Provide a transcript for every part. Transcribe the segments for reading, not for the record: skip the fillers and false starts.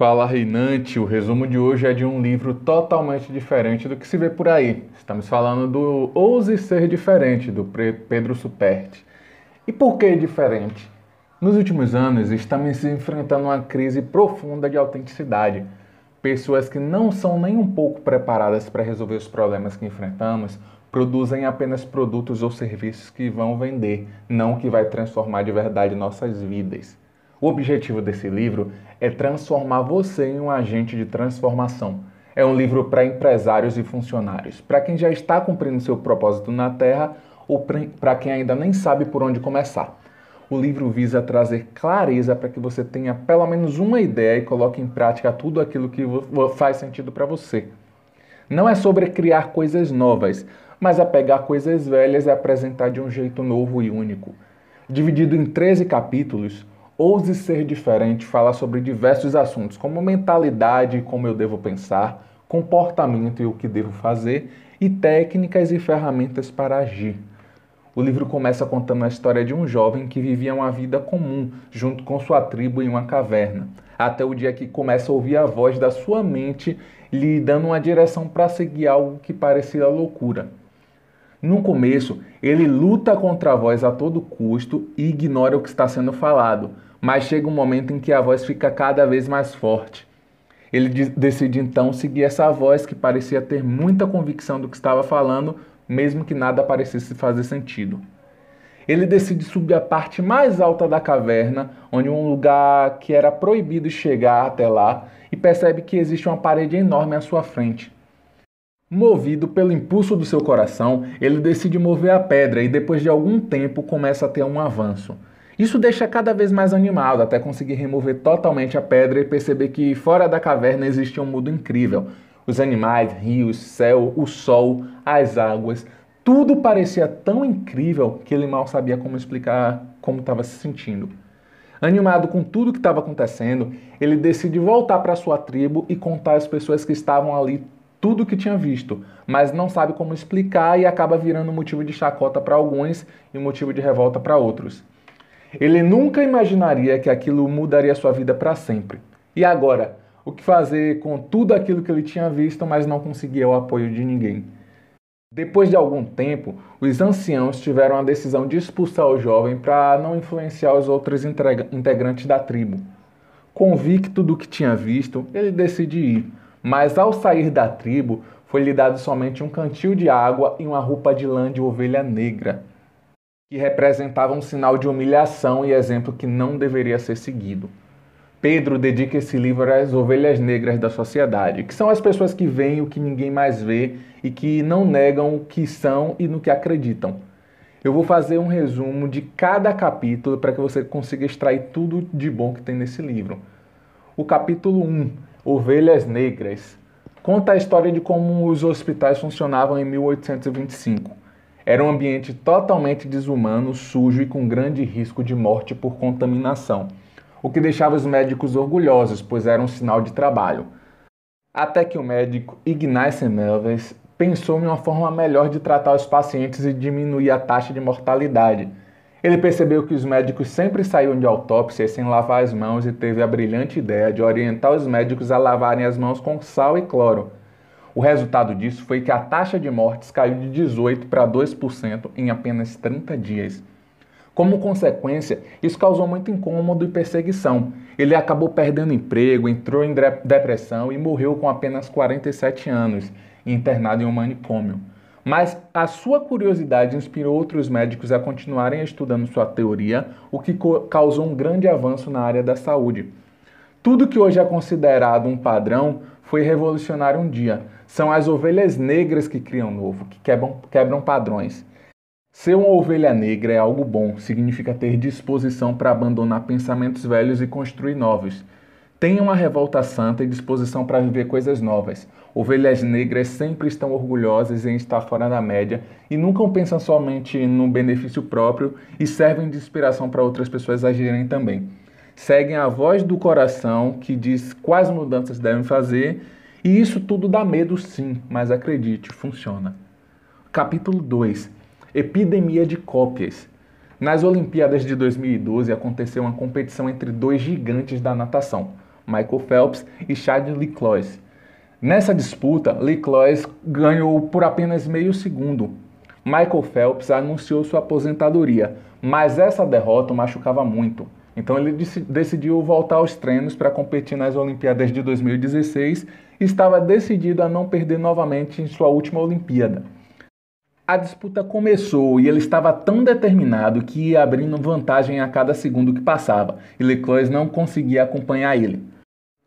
Fala, Reinante. O resumo de hoje é de um livro totalmente diferente do que se vê por aí. Estamos falando do Ouse Ser Diferente, do Pedro Superti. E por que diferente? Nos últimos anos, estamos enfrentando uma crise profunda de autenticidade. Pessoas que não são nem um pouco preparadas para resolver os problemas que enfrentamos produzem apenas produtos ou serviços que vão vender, não que vai transformar de verdade nossas vidas. O objetivo desse livro é transformar você em um agente de transformação. É um livro para empresários e funcionários, para quem já está cumprindo seu propósito na Terra ou para quem ainda nem sabe por onde começar. O livro visa trazer clareza para que você tenha pelo menos uma ideia e coloque em prática tudo aquilo que faz sentido para você. Não é sobre criar coisas novas, mas é pegar coisas velhas e apresentar de um jeito novo e único. Dividido em 13 capítulos, Ouse Ser Diferente fala sobre diversos assuntos, como mentalidade e como eu devo pensar, comportamento e o que devo fazer, e técnicas e ferramentas para agir. O livro começa contando a história de um jovem que vivia uma vida comum, junto com sua tribo em uma caverna, até o dia que começa a ouvir a voz da sua mente lhe dando uma direção para seguir algo que parecia loucura. No começo, ele luta contra a voz a todo custo e ignora o que está sendo falado, mas chega um momento em que a voz fica cada vez mais forte. Ele decide então seguir essa voz que parecia ter muita convicção do que estava falando, mesmo que nada parecesse fazer sentido. Ele decide subir a parte mais alta da caverna, onde um lugar que era proibido chegar até lá, e percebe que existe uma parede enorme à sua frente. Movido pelo impulso do seu coração, ele decide mover a pedra e depois de algum tempo começa a ter um avanço. Isso deixa cada vez mais animado até conseguir remover totalmente a pedra e perceber que fora da caverna existe um mundo incrível. Os animais, rios, céu, o sol, as águas, tudo parecia tão incrível que ele mal sabia como explicar como estava se sentindo. Animado com tudo o que estava acontecendo, ele decide voltar para sua tribo e contar às pessoas que estavam ali tudo o que tinha visto, mas não sabe como explicar e acaba virando motivo de chacota para alguns e motivo de revolta para outros. Ele nunca imaginaria que aquilo mudaria sua vida para sempre. E agora, o que fazer com tudo aquilo que ele tinha visto, mas não conseguia o apoio de ninguém? Depois de algum tempo, os anciãos tiveram a decisão de expulsar o jovem para não influenciar os outros integrantes da tribo. Convicto do que tinha visto, ele decide ir. Mas ao sair da tribo, foi-lhe dado somente um cantil de água e uma roupa de lã de ovelha negra, que representava um sinal de humilhação e exemplo que não deveria ser seguido. Pedro dedica esse livro às ovelhas negras da sociedade, que são as pessoas que veem o que ninguém mais vê e que não negam o que são e no que acreditam. Eu vou fazer um resumo de cada capítulo para que você consiga extrair tudo de bom que tem nesse livro. O capítulo 1, Ovelhas Negras, conta a história de como os hospitais funcionavam em 1825. Era um ambiente totalmente desumano, sujo e com grande risco de morte por contaminação, o que deixava os médicos orgulhosos, pois era um sinal de trabalho. Até que o médico Ignace Melvez pensou em uma forma melhor de tratar os pacientes e diminuir a taxa de mortalidade. Ele percebeu que os médicos sempre saíam de autópsia sem lavar as mãos e teve a brilhante ideia de orientar os médicos a lavarem as mãos com sal e cloro. O resultado disso foi que a taxa de mortes caiu de 18% para 2% em apenas 30 dias. Como consequência, isso causou muito incômodo e perseguição. Ele acabou perdendo emprego, entrou em depressão e morreu com apenas 47 anos, internado em um manicômio. Mas a sua curiosidade inspirou outros médicos a continuarem estudando sua teoria, o que causou um grande avanço na área da saúde. Tudo que hoje é considerado um padrão foi revolucionário um dia. São as ovelhas negras que criam novo, que quebram padrões. Ser uma ovelha negra é algo bom, significa ter disposição para abandonar pensamentos velhos e construir novos. Tenha uma revolta santa e disposição para viver coisas novas. Ovelhas negras sempre estão orgulhosas em estar fora da média e nunca pensam somente no benefício próprio e servem de inspiração para outras pessoas agirem também. Seguem a voz do coração que diz quais mudanças devem fazer e isso tudo dá medo sim, mas acredite, funciona. Capítulo 2. Epidemia de cópias. Nas Olimpíadas de 2012 aconteceu uma competição entre dois gigantes da natação, Michael Phelps e Chad Leclerc. Nessa disputa, Leclerc ganhou por apenas meio segundo. Michael Phelps anunciou sua aposentadoria, mas essa derrota o machucava muito. Então ele decidiu voltar aos treinos para competir nas Olimpíadas de 2016 e estava decidido a não perder novamente em sua última Olimpíada. A disputa começou e ele estava tão determinado que ia abrindo vantagem a cada segundo que passava, e Leclerc não conseguia acompanhar ele.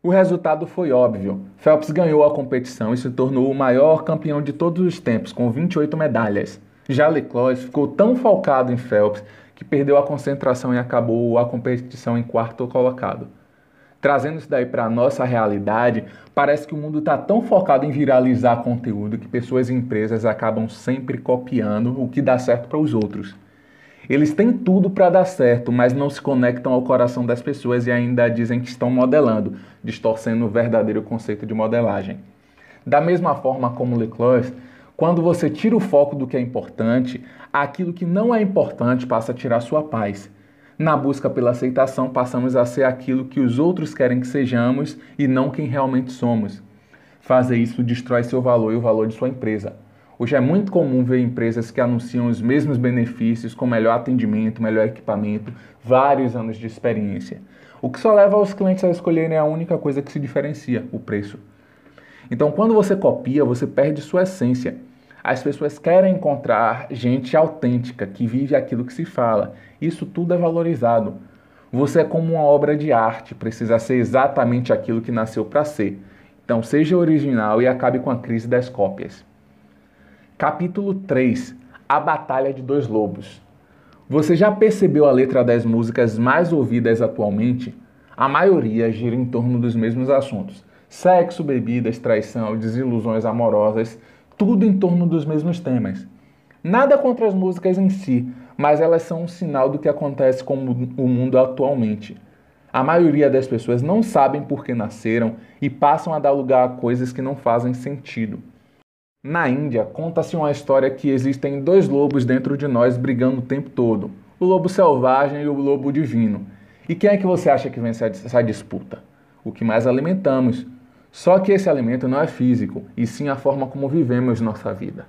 O resultado foi óbvio. Phelps ganhou a competição e se tornou o maior campeão de todos os tempos, com 28 medalhas. Já Leclerc ficou tão focado em Phelps que perdeu a concentração e acabou a competição em quarto colocado. Trazendo isso daí para a nossa realidade, parece que o mundo está tão focado em viralizar conteúdo que pessoas e empresas acabam sempre copiando o que dá certo para os outros. Eles têm tudo para dar certo, mas não se conectam ao coração das pessoas e ainda dizem que estão modelando, distorcendo o verdadeiro conceito de modelagem. Da mesma forma como Leclerc, quando você tira o foco do que é importante, aquilo que não é importante passa a tirar sua paz. Na busca pela aceitação, passamos a ser aquilo que os outros querem que sejamos e não quem realmente somos. Fazer isso destrói seu valor e o valor de sua empresa. Hoje é muito comum ver empresas que anunciam os mesmos benefícios, com melhor atendimento, melhor equipamento, vários anos de experiência. O que só leva os clientes a escolherem a única coisa que se diferencia, o preço. Então, quando você copia, você perde sua essência. As pessoas querem encontrar gente autêntica, que vive aquilo que se fala. Isso tudo é valorizado. Você é como uma obra de arte, precisa ser exatamente aquilo que nasceu para ser. Então, seja original e acabe com a crise das cópias. Capítulo 3. A Batalha de Dois Lobos. Você já percebeu a letra das músicas mais ouvidas atualmente? A maioria gira em torno dos mesmos assuntos. Sexo, bebidas, traição, desilusões amorosas, tudo em torno dos mesmos temas. Nada contra as músicas em si, mas elas são um sinal do que acontece com o mundo atualmente. A maioria das pessoas não sabem por que nasceram e passam a dar lugar a coisas que não fazem sentido. Na Índia, conta-se uma história que existem dois lobos dentro de nós brigando o tempo todo. O lobo selvagem e o lobo divino. E quem é que você acha que vence essa disputa? O que mais alimentamos. Só que esse alimento não é físico, e sim a forma como vivemos nossa vida.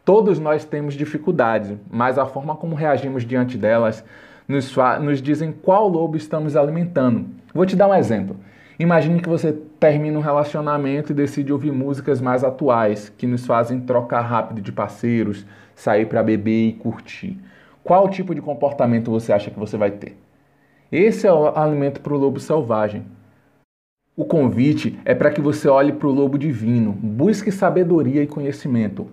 Todos nós temos dificuldades, mas a forma como reagimos diante delas nos dizem qual lobo estamos alimentando. Vou te dar um exemplo. Imagine que você termina um relacionamento e decide ouvir músicas mais atuais, que nos fazem trocar rápido de parceiros, sair para beber e curtir. Qual tipo de comportamento você acha que você vai ter? Esse é o alimento para o lobo selvagem. O convite é para que você olhe para o lobo divino, busque sabedoria e conhecimento.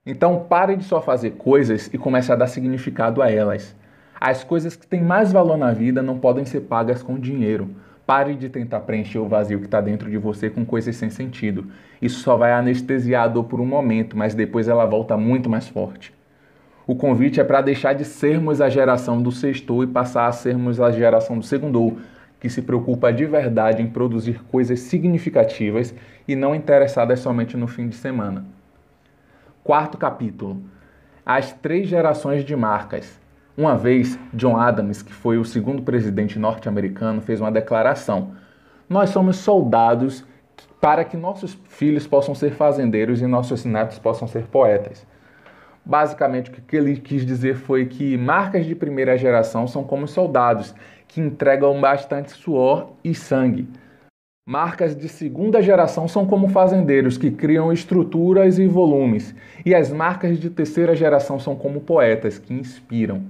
Então pare de só fazer coisas e comece a dar significado a elas. As coisas que têm mais valor na vida não podem ser pagas com dinheiro. Pare de tentar preencher o vazio que está dentro de você com coisas sem sentido. Isso só vai anestesiar a dor por um momento, mas depois ela volta muito mais forte. O convite é para deixar de sermos a geração do sextou e passar a sermos a geração do segundou, que se preocupa de verdade em produzir coisas significativas e não interessadas somente no fim de semana. Quarto capítulo. As 3 gerações de marcas. Uma vez, John Adams, que foi o segundo presidente norte-americano, fez uma declaração. Nós somos soldados para que nossos filhos possam ser fazendeiros e nossos netos possam ser poetas. Basicamente, o que ele quis dizer foi que marcas de primeira geração são como soldados, que entregam bastante suor e sangue. Marcas de segunda geração são como fazendeiros, que criam estruturas e volumes. E as marcas de terceira geração são como poetas, que inspiram.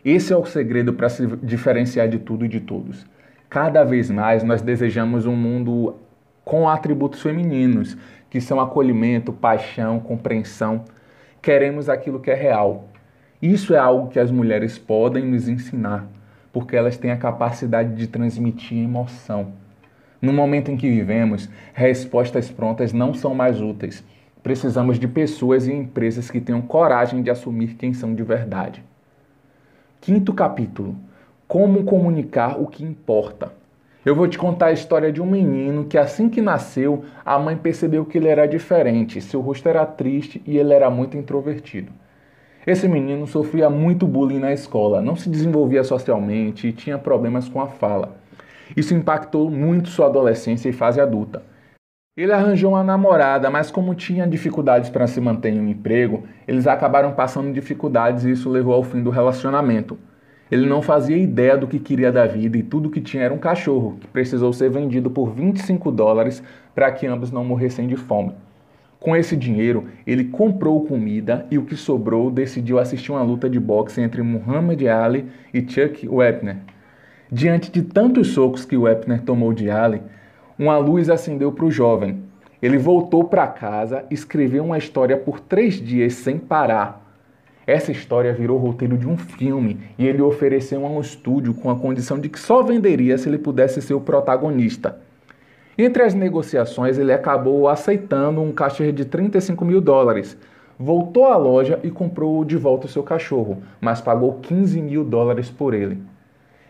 Esse é o segredo para se diferenciar de tudo e de todos. Cada vez mais nós desejamos um mundo com atributos femininos, que são acolhimento, paixão, compreensão. Queremos aquilo que é real. Isso é algo que as mulheres podem nos ensinar, porque elas têm a capacidade de transmitir emoção. No momento em que vivemos, respostas prontas não são mais úteis. Precisamos de pessoas e empresas que tenham coragem de assumir quem são de verdade. Quinto capítulo. Como comunicar o que importa. Eu vou te contar a história de um menino que assim que nasceu, a mãe percebeu que ele era diferente, seu rosto era triste e ele era muito introvertido. Esse menino sofria muito bullying na escola, não se desenvolvia socialmente e tinha problemas com a fala. Isso impactou muito sua adolescência e fase adulta. Ele arranjou uma namorada, mas como tinha dificuldades para se manter em um emprego, eles acabaram passando dificuldades e isso levou ao fim do relacionamento. Ele não fazia ideia do que queria da vida e tudo que tinha era um cachorro, que precisou ser vendido por $25 para que ambos não morressem de fome. Com esse dinheiro, ele comprou comida e o que sobrou decidiu assistir uma luta de boxe entre Muhammad Ali e Chuck Wepner. Diante de tantos socos que Wepner tomou de Ali, uma luz acendeu para o jovem. Ele voltou para casa e escreveu uma história por 3 dias sem parar. Essa história virou roteiro de um filme e ele ofereceu a um estúdio com a condição de que só venderia se ele pudesse ser o protagonista. Entre as negociações, ele acabou aceitando um cachê de $35 mil. Voltou à loja e comprou de volta o seu cachorro, mas pagou $15 mil por ele.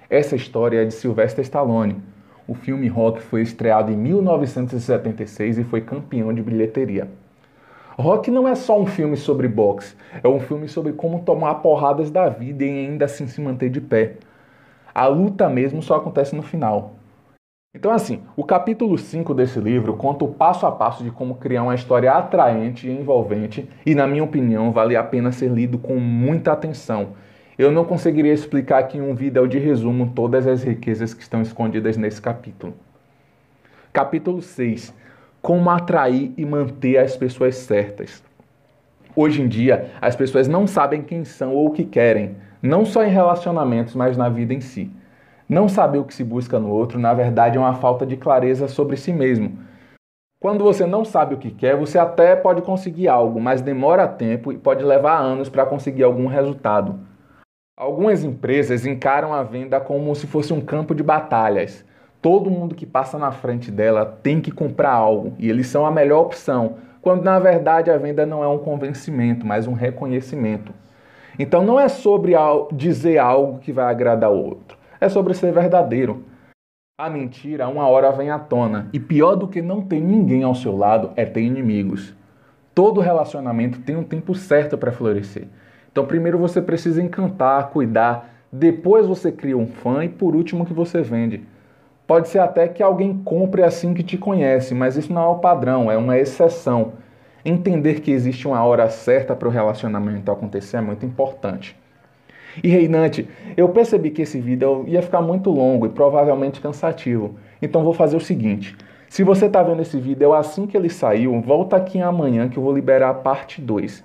Essa história é de Sylvester Stallone. O filme Rock foi estreado em 1976 e foi campeão de bilheteria. Rock não é só um filme sobre boxe, é um filme sobre como tomar porradas da vida e ainda assim se manter de pé. A luta mesmo só acontece no final. Então assim, o capítulo 5 desse livro conta o passo a passo de como criar uma história atraente e envolvente e, na minha opinião, vale a pena ser lido com muita atenção. Eu não conseguiria explicar aqui em um vídeo de resumo todas as riquezas que estão escondidas nesse capítulo. Capítulo 6. Como atrair e manter as pessoas certas. Hoje em dia, as pessoas não sabem quem são ou o que querem, não só em relacionamentos, mas na vida em si. Não saber o que se busca no outro, na verdade, é uma falta de clareza sobre si mesmo. Quando você não sabe o que quer, você até pode conseguir algo, mas demora tempo e pode levar anos para conseguir algum resultado. Algumas empresas encaram a venda como se fosse um campo de batalhas. Todo mundo que passa na frente dela tem que comprar algo e eles são a melhor opção, quando na verdade a venda não é um convencimento, mas um reconhecimento. Então não é sobre dizer algo que vai agradar o outro, é sobre ser verdadeiro. A mentira uma hora vem à tona e pior do que não ter ninguém ao seu lado é ter inimigos. Todo relacionamento tem um tempo certo para florescer. Então primeiro você precisa encantar, cuidar, depois você cria um fã e por último que você vende. Pode ser até que alguém compre assim que te conhece, mas isso não é o padrão, é uma exceção. Entender que existe uma hora certa para o relacionamento acontecer é muito importante. E reinante, eu percebi que esse vídeo ia ficar muito longo e provavelmente cansativo. Então vou fazer o seguinte, se você está vendo esse vídeo assim que ele saiu, volta aqui amanhã que eu vou liberar a parte 2.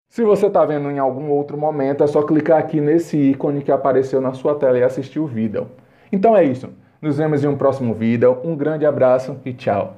Se você está vendo em algum outro momento, é só clicar aqui nesse ícone que apareceu na sua tela e assistir o vídeo. Então é isso. Nos vemos em um próximo vídeo. Um grande abraço e tchau.